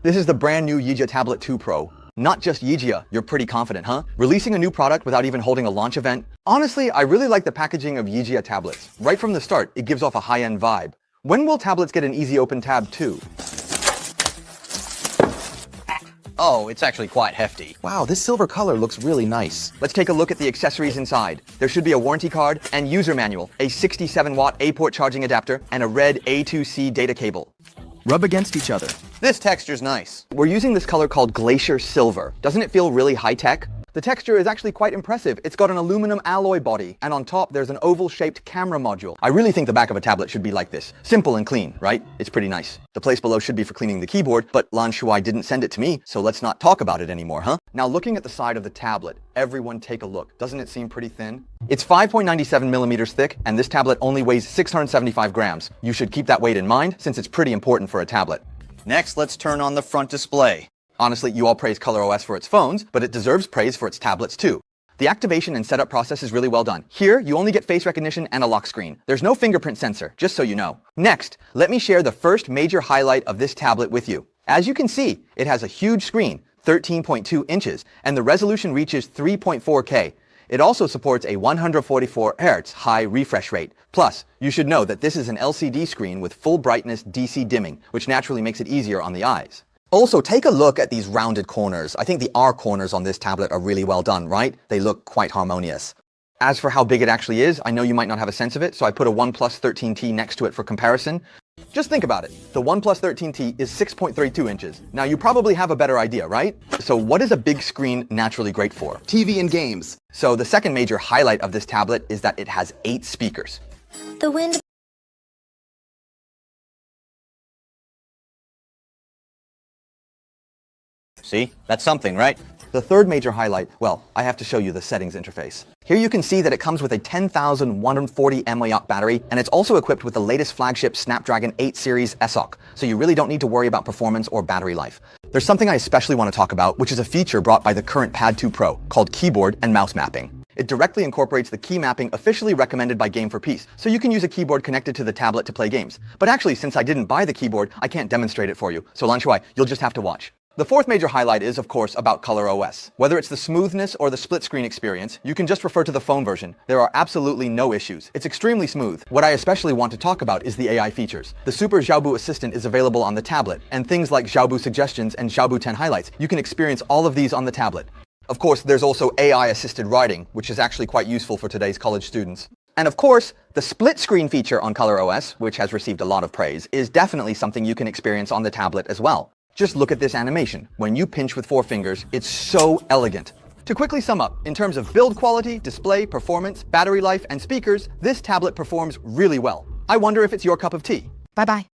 This is the brand new Yijia Tablet 2 Pro. Not just Yijia, you're pretty confident, huh? Releasing a new product without even holding a launch event? Honestly, I really like the packaging of Yijia tablets. Right from the start, it gives off a high-end vibe. When will tablets get an easy open tab too? Oh, it's actually quite hefty. Wow, this silver color looks really nice. Let's take a look at the accessories inside. There should be a warranty card and user manual, a 67-watt A-port charging adapter, and a red A2C data cable. Rub against each other. This texture's nice. We're using this color called Glacier Silver. Doesn't it feel really high-tech? The texture is actually quite impressive. It's got an aluminum alloy body, and on top there's an oval-shaped camera module. I really think the back of a tablet should be like this. Simple and clean, right? It's pretty nice. The place below should be for cleaning the keyboard, but Lan Shuai didn't send it to me, so let's not talk about it anymore, huh? Now looking at the side of the tablet, everyone take a look. Doesn't it seem pretty thin? It's 5.97 millimeters thick, and this tablet only weighs 675 grams. You should keep that weight in mind, since it's pretty important for a tablet. Next, let's turn on the front display. Honestly, you all praise ColorOS for its phones, but it deserves praise for its tablets too. The activation and setup process is really well done. Here, you only get face recognition and a lock screen. There's no fingerprint sensor, just so you know. Next, let me share the first major highlight of this tablet with you. As you can see, it has a huge screen, 13.2 inches, and the resolution reaches 3.4K. It also supports a 144 Hz high refresh rate. Plus, you should know that this is an LCD screen with full brightness DC dimming, which naturally makes it easier on the eyes. Also, take a look at these rounded corners. I think the R corners on this tablet are really well done, right? They look quite harmonious. As for how big it actually is, I know you might not have a sense of it, so I put a OnePlus 13T next to it for comparison. Just think about it. The OnePlus 13T is 6.32 inches. Now you probably have a better idea, right? So what is a big screen naturally great for? TV and games. So the second major highlight of this tablet is that it has 8 speakers. The wind. See? That's something, right? The third major highlight, well, I have to show you the settings interface. Here you can see that it comes with a 10,140 mAh battery, and it's also equipped with the latest flagship Snapdragon 8 series SoC, so you really don't need to worry about performance or battery life. There's something I especially want to talk about, which is a feature brought by the current Pad 2 Pro, called keyboard and mouse mapping. It directly incorporates the key mapping officially recommended by Game for Peace, so you can use a keyboard connected to the tablet to play games. But actually, since I didn't buy the keyboard, I can't demonstrate it for you, so Lan Shuai, you'll just have to watch. The fourth major highlight is, of course, about ColorOS. Whether it's the smoothness or the split screen experience, you can just refer to the phone version. There are absolutely no issues. It's extremely smooth. What I especially want to talk about is the AI features. The Super Xiaobu Assistant is available on the tablet, and things like Xiaobu Suggestions and Xiaobu 10 Highlights. You can experience all of these on the tablet. Of course, there's also AI-assisted writing, which is actually quite useful for today's college students. And of course, the split screen feature on ColorOS, which has received a lot of praise, is definitely something you can experience on the tablet as well. Just look at this animation. When you pinch with 4 fingers, it's so elegant. To quickly sum up, in terms of build quality, display, performance, battery life, and speakers, this tablet performs really well. I wonder if it's your cup of tea. Bye-bye.